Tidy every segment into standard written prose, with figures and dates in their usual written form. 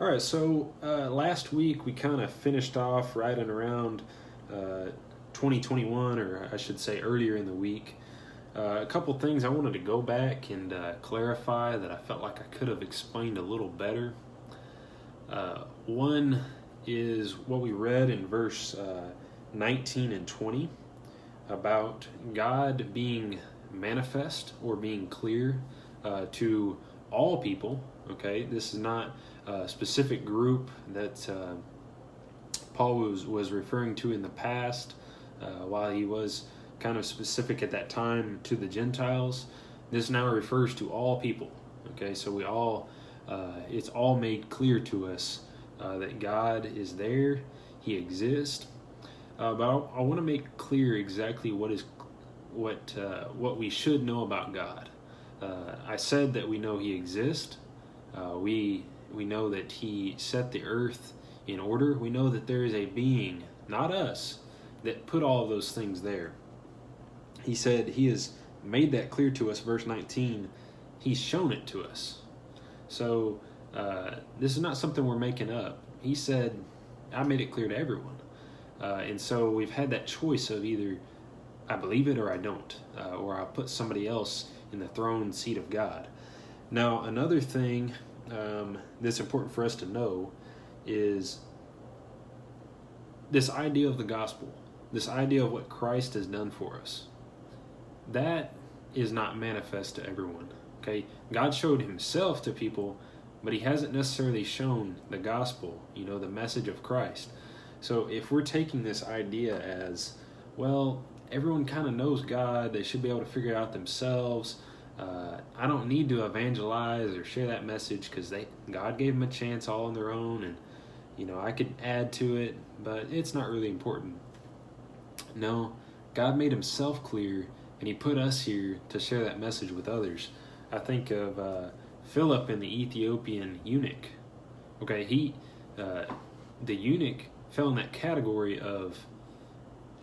All right, so last week we kind of finished off right and around 2021, or I should say earlier in the week. A couple things I wanted to go back and clarify that I felt like I could have explained a little better. One is what we read in verse 19 and 20 about God being manifest or being clear to all people. Okay, this is not a specific group that Paul was referring to in the past, while he was kind of specific at that time to the Gentiles. This now refers to all people. Okay, so we all, it's all made clear to us that God is there, He exists. But I want to make clear exactly what we should know about God. I said that we know He exists. We know that He set the earth in order. We know that there is a being, not us, that put all of those things there. He said He has made that clear to us. Verse 19, He's shown it to us. So this is not something we're making up. He said, I made it clear to everyone. And so we've had that choice of either I believe it or I don't, or I'll put somebody else in the throne seat of God. Now, another thing that's important for us to know is this idea of the gospel, this idea of what Christ has done for us. That is not manifest to everyone. Okay, God showed Himself to people, but He hasn't necessarily shown the gospel, the message of Christ. So if we're taking this idea as, well, everyone kind of knows God, they should be able to figure it out themselves. I don't need to evangelize or share that message because God gave them a chance all on their own, and I could add to it, but it's not really important. No, God made Himself clear, and He put us here to share that message with others. I think of Philip and the Ethiopian eunuch. Okay, the eunuch fell in that category of,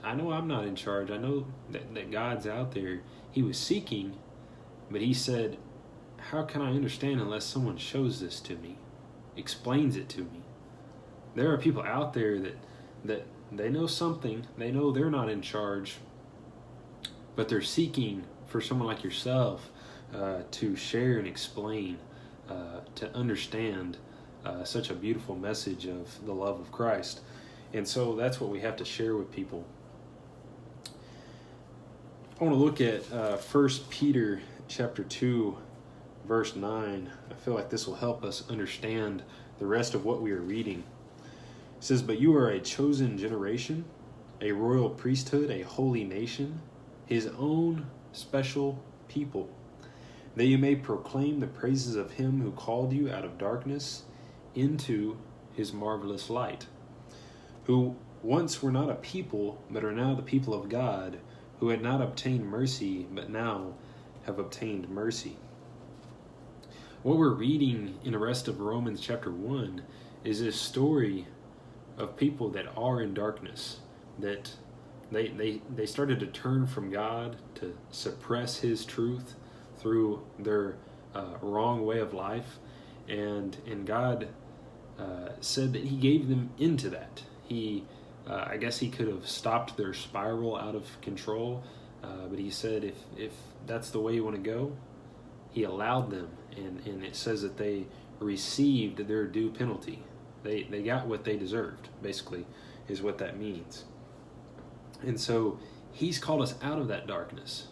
I know I'm not in charge. I know that God's out there. He was seeking, but he said, how can I understand unless someone shows this to me, explains it to me? There are people out there that they know something. They know they're not in charge, but they're seeking for someone like yourself to share and explain, to understand such a beautiful message of the love of Christ. And so that's what we have to share with people. I want to look at 1 Peter chapter 2, verse 9. I feel like this will help us understand the rest of what we are reading. It says, but you are a chosen generation, a royal priesthood, a holy nation, His own special people, that you may proclaim the praises of Him who called you out of darkness into His marvelous light, who once were not a people, but are now the people of God, who had not obtained mercy, but now have obtained mercy. What we're reading in the rest of Romans chapter 1 is this story of people that are in darkness, that they started to turn from God, to suppress His truth through their wrong way of life, and God said that He gave them into that. I guess He could have stopped their spiral out of control, but He said if that's the way you want to go, He allowed them, and it says that they received their due penalty. They got what they deserved, basically, is what that means. And so He's called us out of that darkness.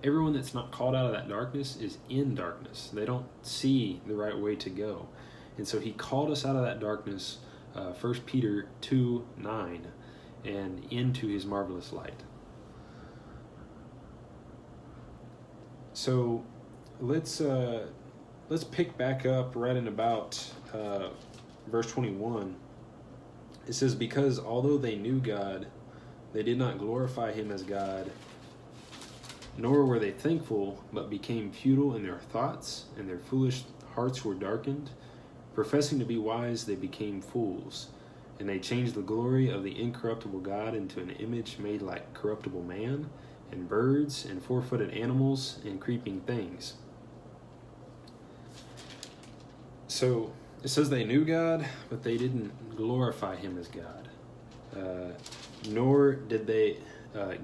Everyone that's not called out of that darkness is in darkness. They don't see the right way to go. And so He called us out of that darkness, 1 Peter 2:9, and into His marvelous light. So let's pick back up right in about verse 21. It says, because although they knew God, they did not glorify Him as God, nor were they thankful, but became futile in their thoughts, and their foolish hearts were darkened. Professing to be wise, they became fools, and they changed the glory of the incorruptible God into an image made like corruptible man, and birds, and four-footed animals, and creeping things. So It says they knew God, but they didn't glorify him as God, nor did they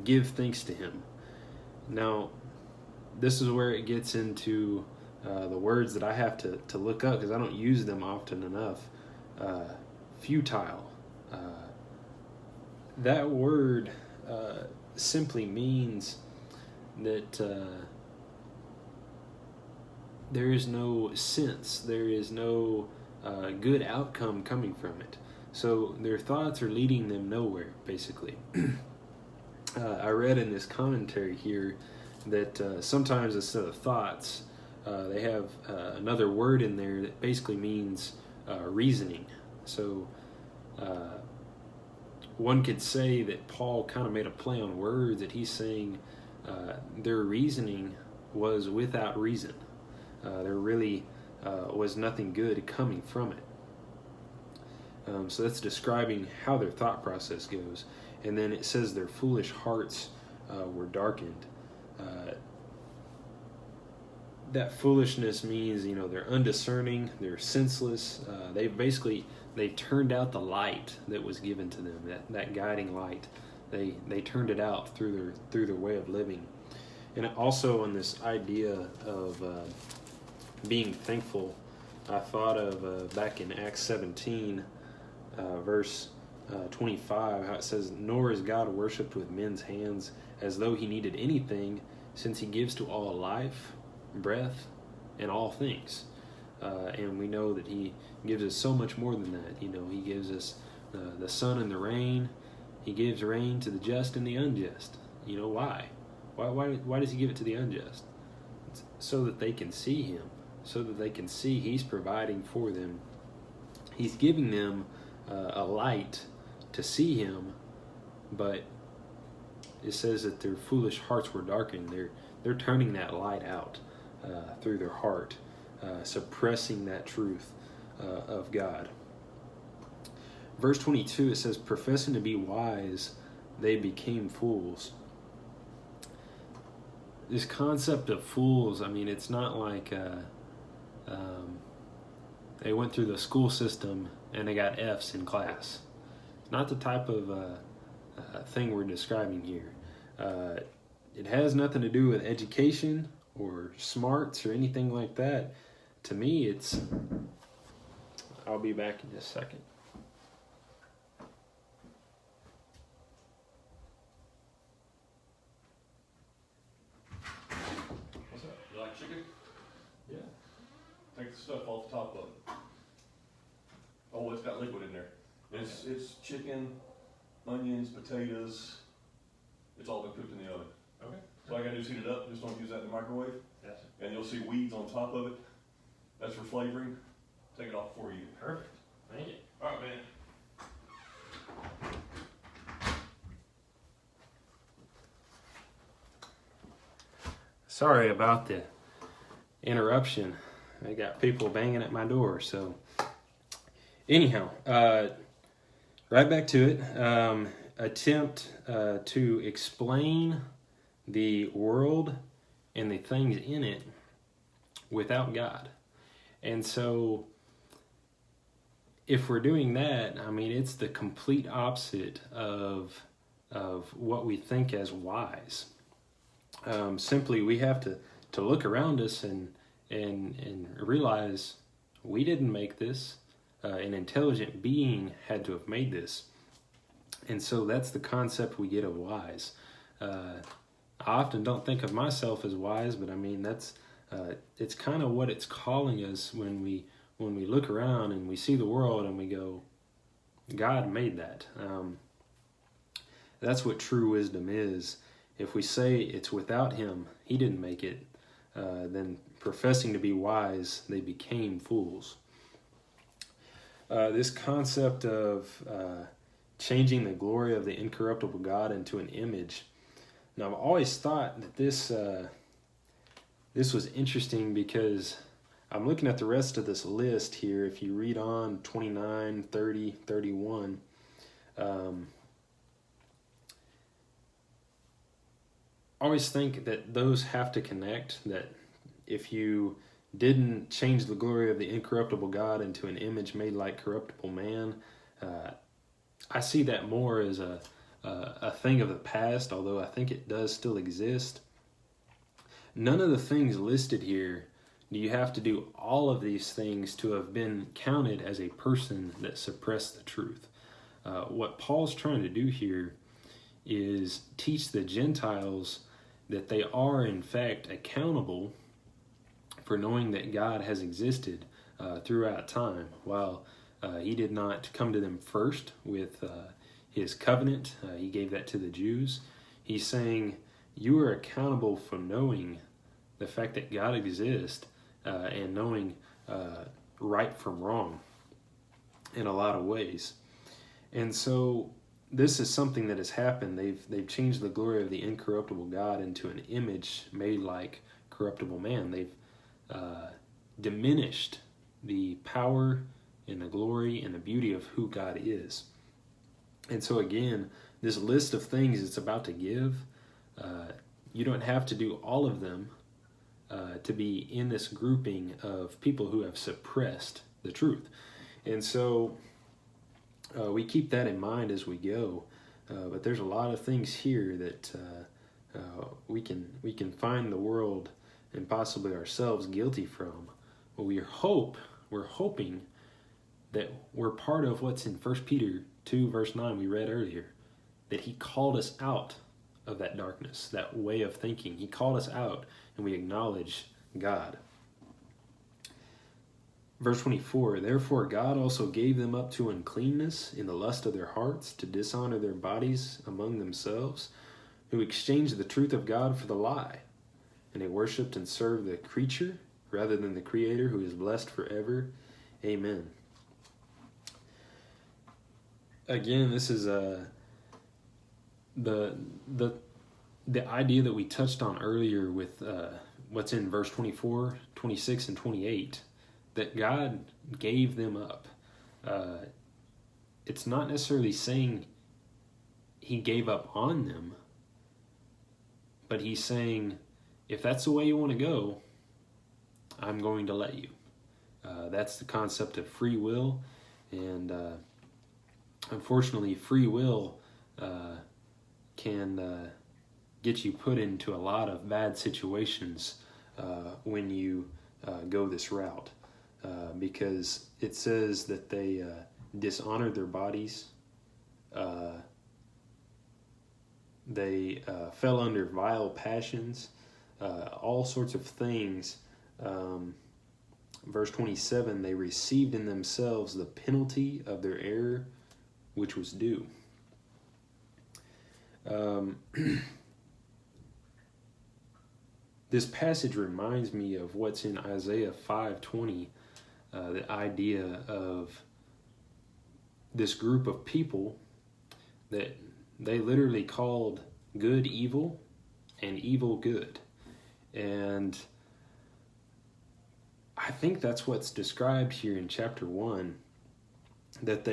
give thanks to him. Now, this is where it gets into the words that I have to look up because I don't use them often enough. Futile. That word simply means that there is no sense, there is no good outcome coming from it. So their thoughts are leading them nowhere, basically. I read in this commentary here that sometimes instead of thoughts, they have another word in there that basically means reasoning. So one could say that Paul kind of made a play on words, that he's saying their reasoning was without reason. There really was nothing good coming from it. So that's describing how their thought process goes. And then it says their foolish hearts were darkened. That foolishness means, they're undiscerning, they're senseless. They turned out the light that was given to them, that guiding light. They turned it out through their way of living. And also on this idea of being thankful, I thought of back in Acts 17, verse 25, how it says, "Nor is God worshipped with men's hands as though he needed anything, since he gives to all life, breath, and all things." And we know that he gives us so much more than that. He gives us the sun and the rain. He gives rain to the just and the unjust. Why? Why does he give it to the unjust? It's so that they can see him, so that they can see he's providing for them. He's giving them a light to see him, but it says that their foolish hearts were darkened. They're turning that light out through their heart, suppressing that truth of God. Verse 22, it says, "Professing to be wise, they became fools." This concept of fools, it's not like they went through the school system and they got F's in class. It's not the type of thing we're describing here. It has nothing to do with education or smarts or anything like that. To me, I'll be back in just a second. What's that? You like chicken? Yeah. Take the stuff off the top of it. Oh, it's got liquid in there. It's chicken, onions, potatoes. It's all been cooked in the oven. Okay. So all I gotta do is heat it up. Just don't use that in the microwave. Gotcha. And you'll see weeds on top of it. That's for flavoring. Take it off before you eat it. Perfect. Thank you. All right, man. Sorry about the interruption. I got people banging at my door. So anyhow, right back to it. Attempt to explain the world and the things in it without God. And so if we're doing that, it's the complete opposite of what we think as wise. Simply, we have to look around us and realize we didn't make this. An intelligent being had to have made this. And so that's the concept we get of wise. I often don't think of myself as wise, but that's it's kind of what it's calling us when we look around and we see the world and we go, God made that. That's what true wisdom is. If we say it's without him, he didn't make it, then professing to be wise, they became fools. This concept of changing the glory of the incorruptible God into an image. Now, I've always thought that this was interesting because I'm looking at the rest of this list here. If you read on 29, 30, 31, I always think that those have to connect, that if you didn't change the glory of the incorruptible God into an image made like corruptible man. I see that more as a thing of the past, although I think it does still exist. None of the things listed here do you have to do all of these things to have been counted as a person that suppressed the truth. What Paul's trying to do here is teach the Gentiles that they are in fact accountable for knowing that God has existed throughout time. While he did not come to them first with his covenant, he gave that to the Jews. He's saying you are accountable for knowing the fact that God exists and knowing right from wrong in a lot of ways. And so this is something that has happened. They've changed the glory of the incorruptible God into an image made like corruptible man. They've diminished the power and the glory and the beauty of who God is. And so again, this list of things it's about to give, you don't have to do all of them to be in this grouping of people who have suppressed the truth. And so we keep that in mind as we go. But there's a lot of things here that we can find the world and possibly ourselves guilty from. But we're hoping that we're part of what's in 1 Peter 2 verse 9 we read earlier, that he called us out of that darkness, that way of thinking. He called us out and we acknowledge God. Verse 24, therefore God also gave them up to uncleanness in the lust of their hearts, to dishonor their bodies among themselves, who exchanged the truth of God for the lie. And they worshipped and served the creature rather than the Creator, who is blessed forever. Amen. Again, this is the idea that we touched on earlier with what's in verse 24, 26, and 28, that God gave them up. It's not necessarily saying he gave up on them, but he's saying, if that's the way you want to go, I'm going to let you. That's the concept of free will, and unfortunately, free will can get you put into a lot of bad situations when you go this route, because it says that they dishonored their bodies, they fell under vile passions, all sorts of things. Verse 27, they received in themselves the penalty of their error, which was due. This passage reminds me of what's in Isaiah 5:20, the idea of this group of people that they literally called good evil and evil good. And I think that's what's described here in chapter 1, that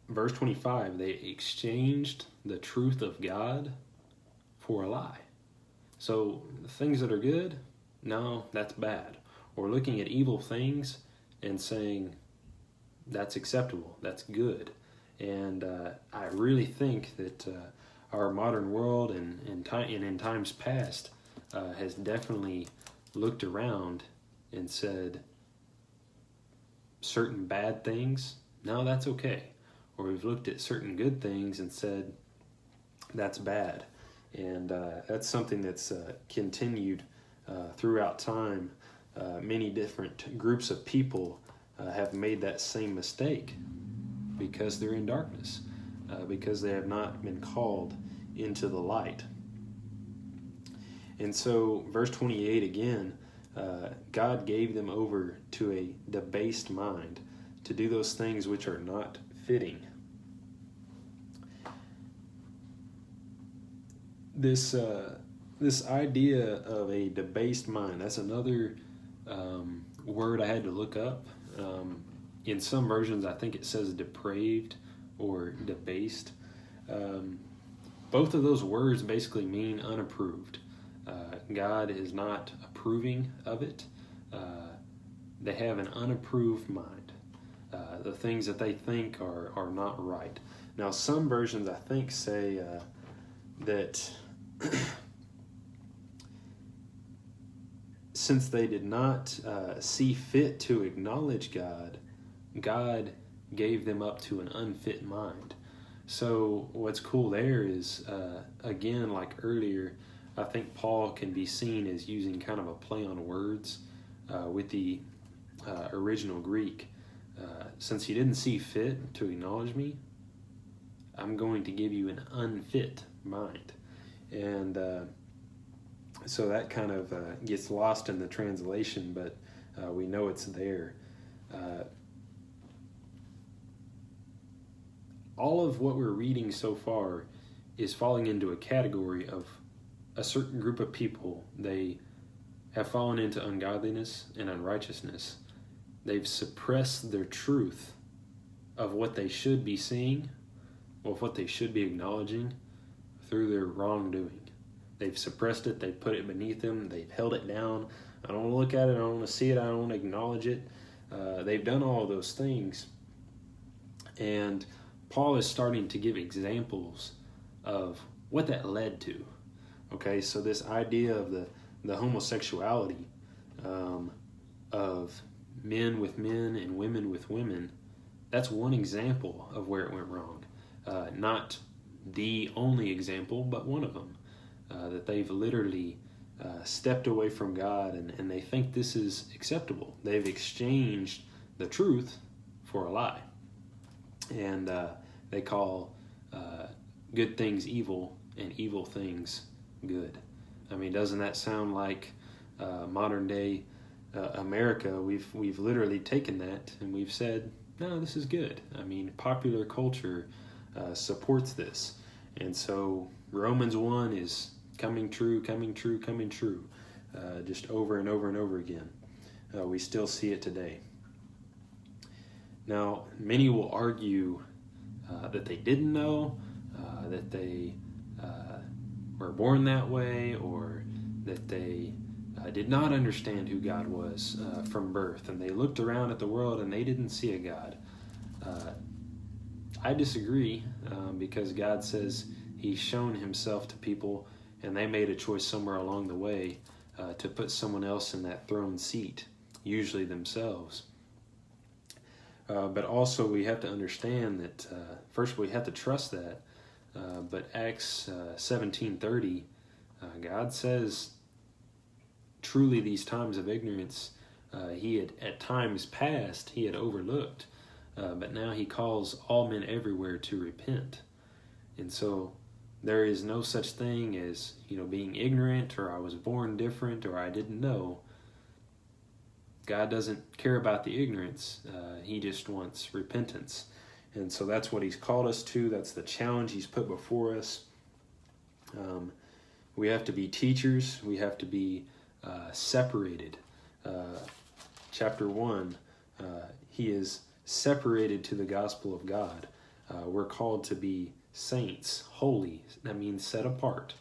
verse 25, they exchanged the truth of God for a lie. So things that are good, no, that's bad. Or looking at evil things and saying, that's acceptable, that's good. And I really think that our modern world and in times past has definitely looked around and said certain bad things, no, that's okay. Or we've looked at certain good things and said, that's bad. And that's something that's continued throughout time. Many different groups of people have made that same mistake because they're in darkness, because they have not been called into the light. And so, verse 28 again, God gave them over to a debased mind to do those things which are not fitting. This idea of a debased mind, that's another word I had to look up. In some versions, I think it says depraved or debased. Both of those words basically mean unapproved. God is not approving of it. they have an unapproved mind. The things that they think are not right. Now, some versions, I think, say that since they did not see fit to acknowledge God, God gave them up to an unfit mind. So what's cool there is, again, like earlier, I think Paul can be seen as using kind of a play on words with the original Greek. Since you didn't see fit to acknowledge me, I'm going to give you an unfit mind. And so that kind of gets lost in the translation, but we know it's there. All of what we're reading so far is falling into a category of a certain group of people. They have fallen into ungodliness and unrighteousness. They've suppressed their truth of what they should be seeing, of what they should be acknowledging through their wrongdoing. They've suppressed it, they've put it beneath them, they've held it down. I don't want to look at it, I don't want to see it, I don't want to acknowledge it. They've done all of those things. And Paul is starting to give examples of what that led to. Okay, so this idea of the homosexuality of men with men and women with women, that's one example of where it went wrong. Not the only example, but one of them. That they've literally stepped away from God and they think this is acceptable. They've exchanged the truth for a lie. And they call good things evil and evil things good. I mean, doesn't that sound like modern day America? We've literally taken that and we've said, no, this is good. I mean, popular culture supports this. And so Romans 1 is coming true, just over and over and over again. We still see it today. Now, many will argue that they didn't know, that they were born that way, or that they did not understand who God was from birth, and they looked around at the world and they didn't see a God. I disagree, because God says He's shown Himself to people, and they made a choice somewhere along the way to put someone else in that throne seat, usually themselves. But also we have to understand that first we have to trust that. But Acts 17:30, God says truly these times of ignorance He had at times past He had overlooked, but now He calls all men everywhere to repent. And so there is no such thing as being ignorant, or I was born different, or I didn't know. God doesn't care about the ignorance. He just wants repentance. And so that's what He's called us to. That's the challenge He's put before us. We have to be teachers. We have to be separated. Chapter 1, He is separated to the gospel of God. We're called to be saints, holy. That means set apart.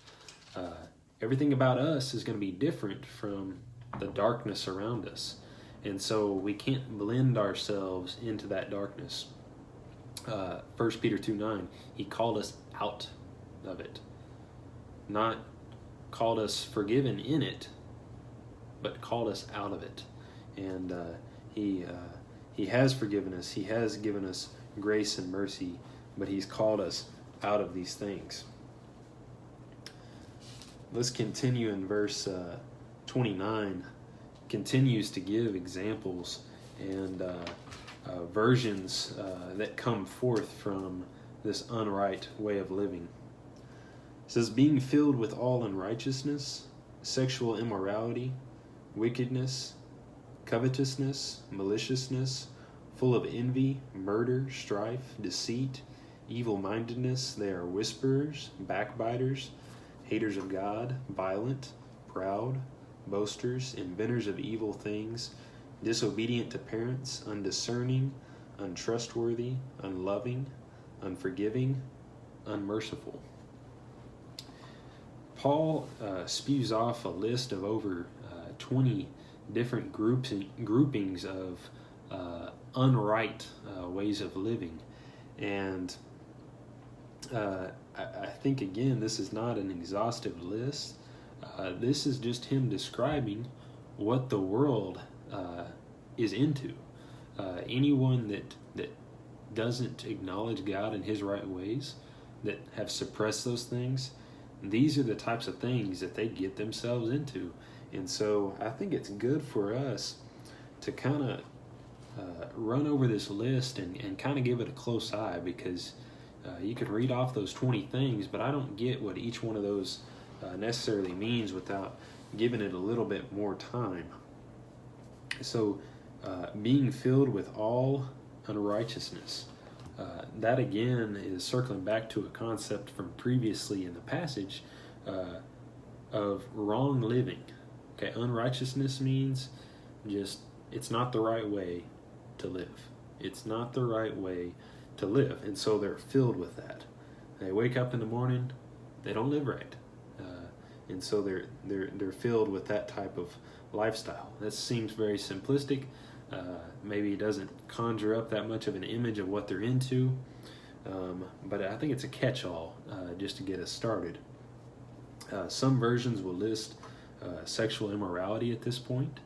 Everything about us is going to be different from the darkness around us. And so we can't blend ourselves into that darkness. 1 Peter 2:9, He called us out of it. Not called us forgiven in it, but called us out of it. And He has forgiven us. He has given us grace and mercy, but He's called us out of these things. Let's continue in verse 29. Continues to give examples and versions that come forth from this unright way of living. It says, being filled with all unrighteousness, sexual immorality, wickedness, covetousness, maliciousness, full of envy, murder, strife, deceit, evil-mindedness. They are whisperers, backbiters, haters of God, violent, proud, boasters, inventors of evil things, disobedient to parents, undiscerning, untrustworthy, unloving, unforgiving, unmerciful. Paul spews off a list of over 20 different groupings of unright ways of living. And I think, again, this is not an exhaustive list. This is just him describing what the world is into. Anyone that doesn't acknowledge God in his right ways, that have suppressed those things, these are the types of things that they get themselves into. And so I think it's good for us to kind of run over this list and kind of give it a close eye, because you could read off those 20 things, but I don't get what each one of those necessarily means without giving it a little bit more time. So being filled with all unrighteousness. That again is circling back to a concept from previously in the passage of wrong living. Okay, unrighteousness means just it's not the right way to live. It's not the right way to live, and so they're filled with that. They wake up in the morning, they don't live right, and so they're filled with that type of lifestyle. That seems very simplistic. Maybe it doesn't conjure up that much of an image of what they're into, but I think it's a catch-all just to get us started. Some versions will list sexual immorality at this point.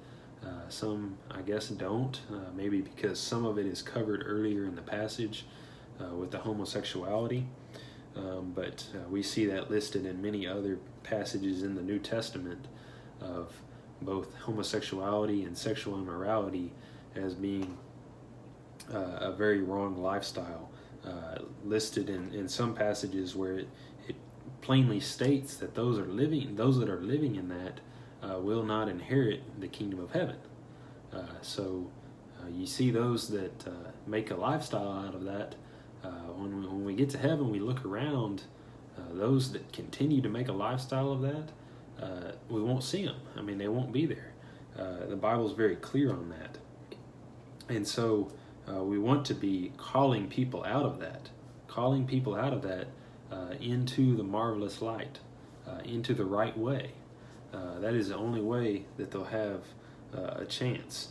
Some, I guess, don't, maybe because some of it is covered earlier in the passage with the homosexuality, but we see that listed in many other passages in the New Testament of both homosexuality and sexual immorality as being a very wrong lifestyle, listed in some passages where it plainly states that those that are living in that will not inherit the kingdom of heaven. So you see those that make a lifestyle out of that. When we get to heaven, we look around. Those that continue to make a lifestyle of that, we won't see them. I mean, they won't be there. The Bible's very clear on that. And so we want to be calling people out of that, into the marvelous light, into the right way. That is the only way that they'll have a chance.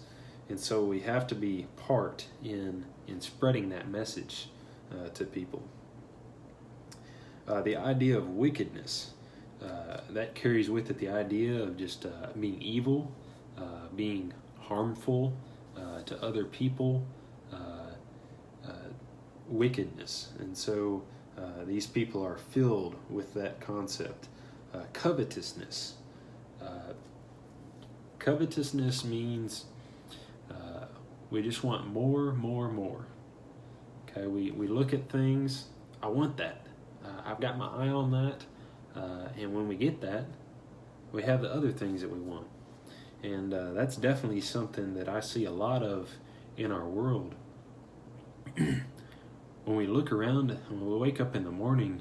And so we have to be part in spreading that message to people. The idea of wickedness, that carries with it the idea of just being evil, being harmful to other people, wickedness. And so these people are filled with that concept. Covetousness. Covetousness means we just want more. Okay, we look at things, I want that. I've got my eye on that. And when we get that, we have the other things that we want. And that's definitely something that I see a lot of in our world. When we look around, when we wake up in the morning,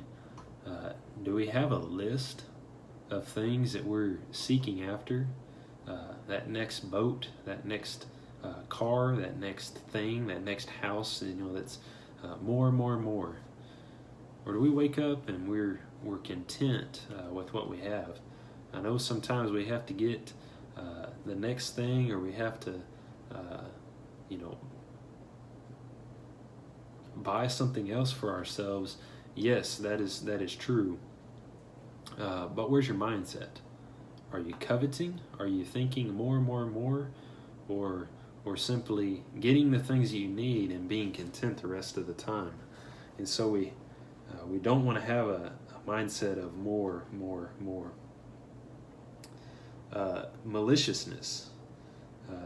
do we have a list of things that we're seeking after? That next boat, that next car, that next thing, that next house, that's more. Or do we wake up and we're content with what we have? I know sometimes we have to get the next thing, or we have to, buy something else for ourselves. Yes, that is true. But where's your mindset? Are you coveting? Are you thinking more, or simply getting the things you need and being content the rest of the time? And so we don't want to have a mindset of more. Maliciousness.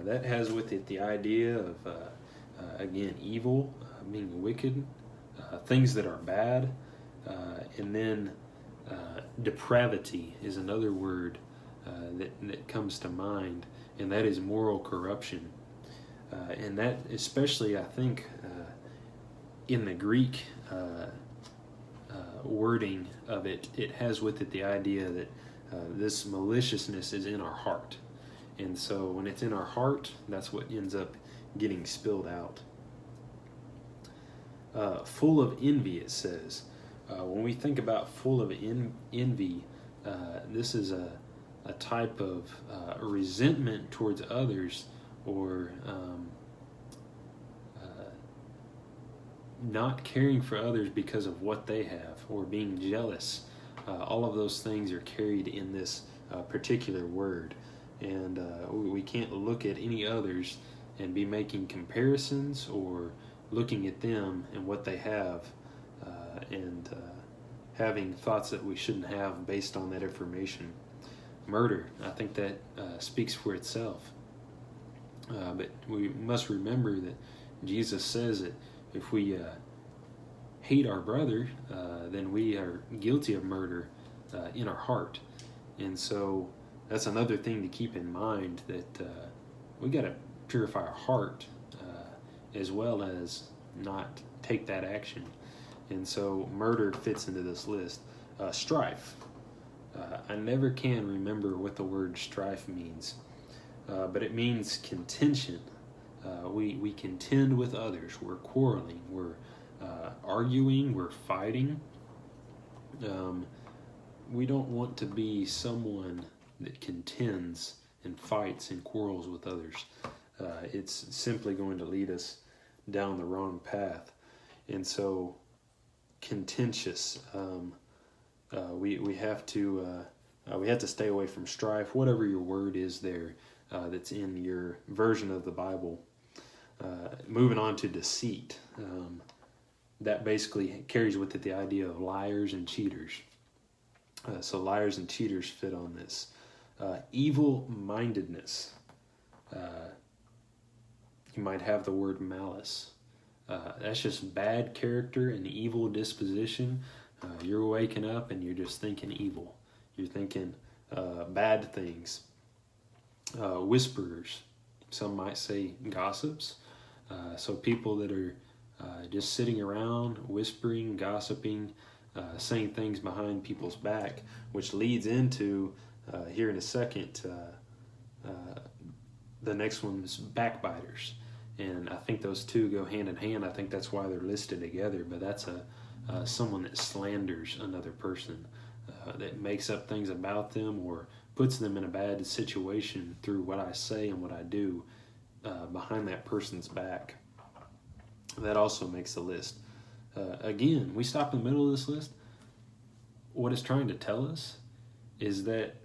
That has with it the idea of, again, evil, being wicked, things that are bad, and then depravity is another word that comes to mind, and that is moral corruption. And that, especially, I think, in the Greek wording of it, it has with it the idea that this maliciousness is in our heart. And so when it's in our heart, that's what ends up getting spilled out. Full of envy, it says. When we think about full of envy, this is a type of resentment towards others, or not caring for others because of what they have, or being jealous. All of those things are carried in this particular word. And we can't look at any others and be making comparisons or looking at them and what they have and having thoughts that we shouldn't have based on that information. Murder, I think that speaks for itself. But we must remember that Jesus says that if we hate our brother, then we are guilty of murder in our heart. And so that's another thing to keep in mind, that we got to purify our heart as well as not take that action. And so murder fits into this list. Strife. I never can remember what the word strife means, but it means contention. We contend with others. We're quarreling. We're arguing. We're fighting. We don't want to be someone that contends and fights and quarrels with others. It's simply going to lead us down the wrong path. And so, contentious. We have to stay away from strife. Whatever your word is there that's in your version of the Bible. Moving on to deceit. That basically carries with it the idea of liars and cheaters. So liars and cheaters fit on this. Evil-mindedness. You might have the word malice. That's just bad character and evil disposition. You're waking up and you're just thinking evil. You're thinking bad things. Whisperers. Some might say gossips. So people that are just sitting around, whispering, gossiping, saying things behind people's back, which leads into, here in a second, the next one's backbiters. And I think those two go hand in hand. I think that's why they're listed together. But that's someone that slanders another person, that makes up things about them or puts them in a bad situation through what I say and what I do behind that person's back. That also makes the list. Again, we stop in the middle of this list. What it's trying to tell us is that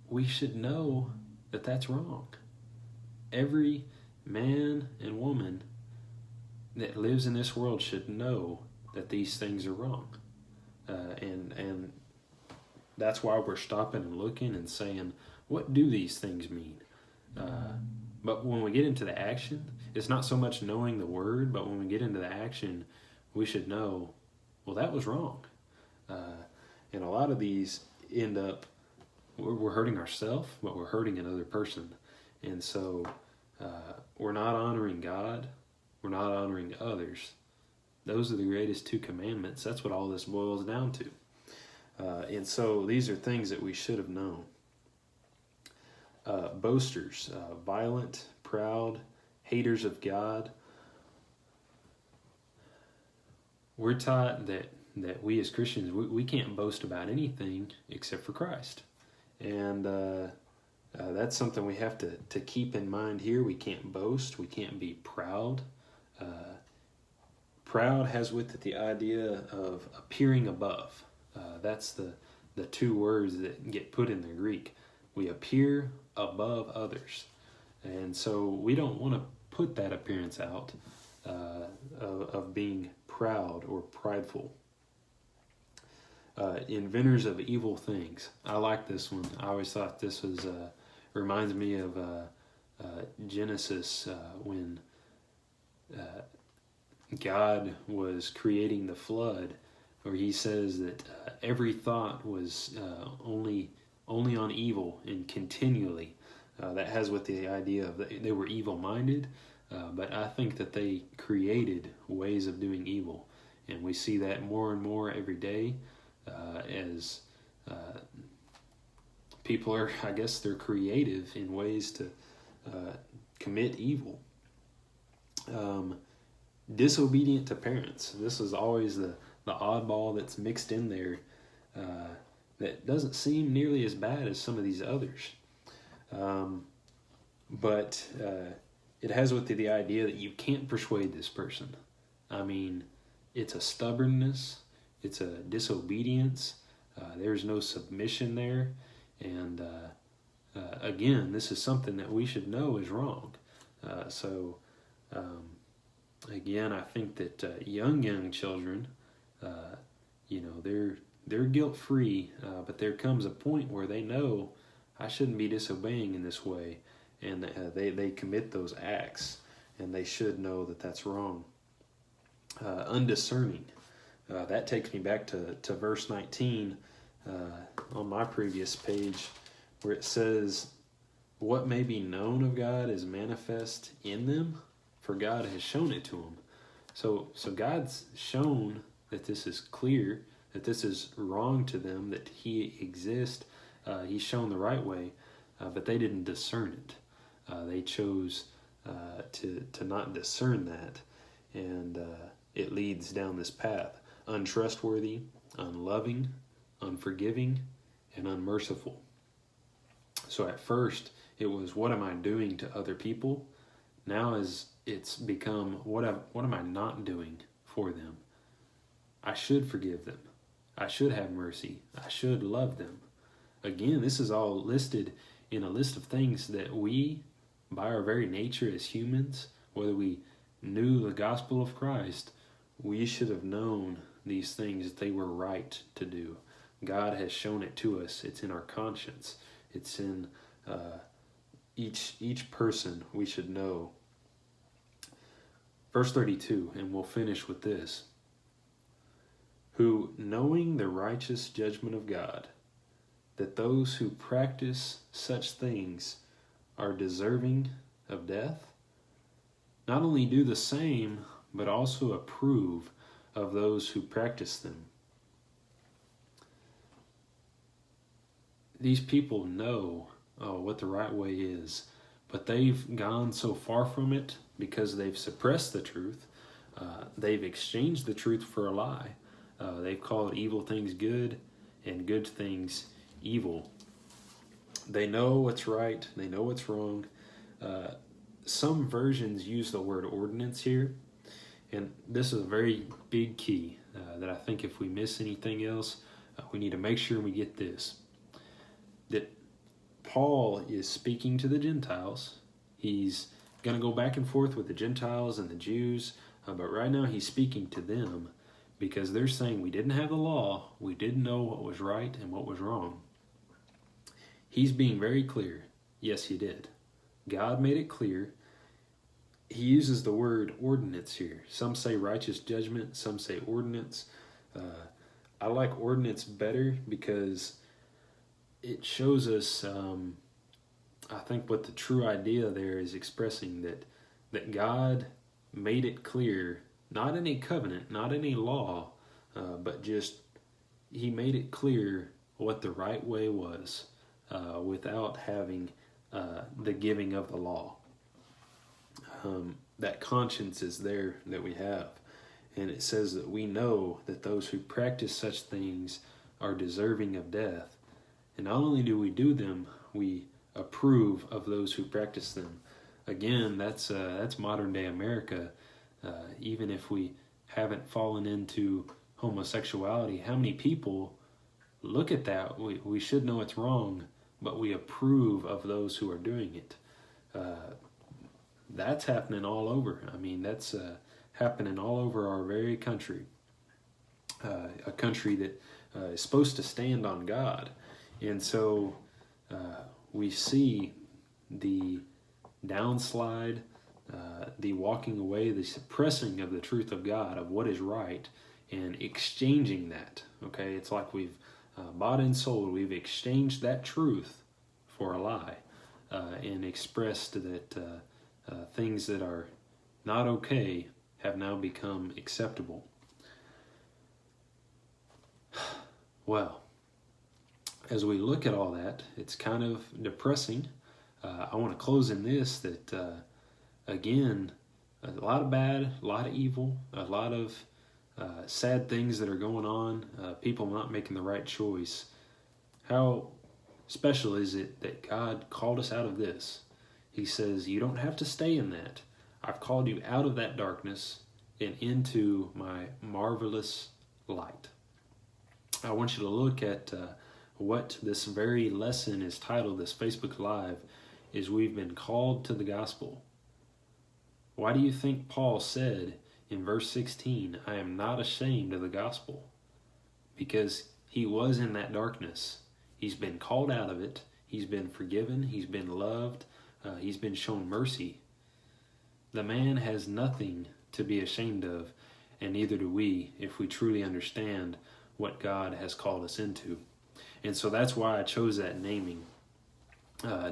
we should know that that's wrong. Every man and woman that lives in this world should know that these things are wrong. And that's why we're stopping and looking and saying, what do these things mean? But when we get into the action, it's not so much knowing the word, but when we get into the action, we should know, well, that was wrong. And a lot of these end up, we're hurting ourselves, but we're hurting another person. And so we're not honoring God. We're not honoring others. Those are the greatest two commandments. That's what all this boils down to. And so these are things that we should have known. Boasters, violent, proud, haters of God. We're taught that we as Christians, we can't boast about anything except for Christ. And that's something we have to keep in mind here. We can't boast. We can't be proud. Proud has with it the idea of appearing above. That's the two words that get put in the Greek. We appear above others. And so we don't want to put that appearance out of being proud or prideful. Inventors of evil things. I like this one. I always thought this was reminds me of Genesis when God was creating the flood, where he says that every thought was only on evil and continually. That has with the idea of they were evil-minded, but I think that they created ways of doing evil. And we see that more and more every day as people are, I guess they're creative in ways to commit evil. Disobedient to parents. This is always the oddball that's mixed in there. that doesn't seem nearly as bad as some of these others. But it has with it the idea that you can't persuade this person. I mean, it's a stubbornness, it's a disobedience, there's no submission there, and again, this is something that we should know is wrong. Again, I think that young children, they're guilt-free, but there comes a point where they know I shouldn't be disobeying in this way, and they commit those acts, and they should know that that's wrong. Undiscerning. That takes me back to verse 19 on my previous page, where it says, "What may be known of God is manifest in them, for God has shown it to them." So God's shown that this is clear, that this is wrong to them, that He exists. He's shown the right way, but they didn't discern it. They chose to not discern that, and it leads down this path: untrustworthy, unloving, unforgiving, and unmerciful. So at first it was, what am I doing to other people? Now it's become, what am I not doing for them? I should forgive them. I should have mercy. I should love them. Again, this is all listed in a list of things that we, by our very nature as humans, whether we knew the gospel of Christ, we should have known these things, that they were right to do. God has shown it to us. It's in our conscience. It's in each person. We should know. Verse 32, and we'll finish with this. "Who, knowing the righteous judgment of God, that those who practice such things are deserving of death, not only do the same, but also approve of those who practice them." These people know what the right way is, but they've gone so far from it because they've suppressed the truth. They've exchanged the truth for a lie. They've called evil things good and good things evil. They know what's right. They know what's wrong. Some versions use the word ordinance here, and this is a very big key that I think if we miss anything else, we need to make sure we get this. That Paul is speaking to the Gentiles. He's going to go back and forth with the Gentiles and the Jews, but right now he's speaking to them because they're saying we didn't have the law, we didn't know what was right and what was wrong. He's being very clear. Yes, he did. God made it clear. He uses the word ordinance here. Some say righteous judgment, some say ordinance. I like ordinance better because it shows us, I think what the true idea there is expressing, that God made it clear, not in a covenant, not in a law, but just He made it clear what the right way was without having the giving of the law. That conscience is there that we have. And it says that we know that those who practice such things are deserving of death. And not only do we do them, we approve of those who practice them. Again, that's modern day America. Even if we haven't fallen into homosexuality, how many people look at that? We should know it's wrong, but we approve of those who are doing it. That's happening all over. I mean, that's happening all over our very country. A country that is supposed to stand on God. And so we see the downslide, the walking away, the suppressing of the truth of God, of what is right, and exchanging that. Okay, it's like we've bought and sold. We've exchanged that truth for a lie, and expressed that things that are not okay have now become acceptable. Well, as we look at all that, it's kind of depressing. I want to close in this, that again, a lot of bad, a lot of evil, a lot of sad things that are going on, people not making the right choice. How special is it that God called us out of this? He says, you don't have to stay in that. I've called you out of that darkness and into my marvelous light. I want you to look at what this very lesson is titled, this Facebook Live, is we've been called to the gospel. Why do you think Paul said in verse 16, I am not ashamed of the gospel? Because he was in that darkness. He's been called out of it. He's been forgiven. He's been loved. He's been shown mercy. The man has nothing to be ashamed of, and neither do we if we truly understand what God has called us into. And so that's why I chose that naming. I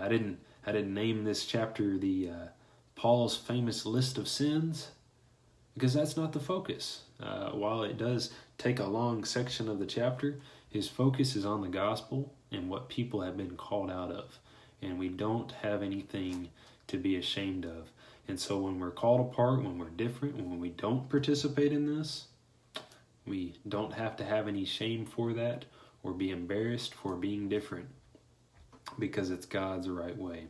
didn't name this chapter the Paul's famous list of sins, because that's not the focus. While it does take a long section of the chapter, his focus is on the gospel and what people have been called out of. And we don't have anything to be ashamed of. And so when we're called apart, when we're different, when we don't participate in this, we don't have to have any shame for that or be embarrassed for being different, because it's God's right way.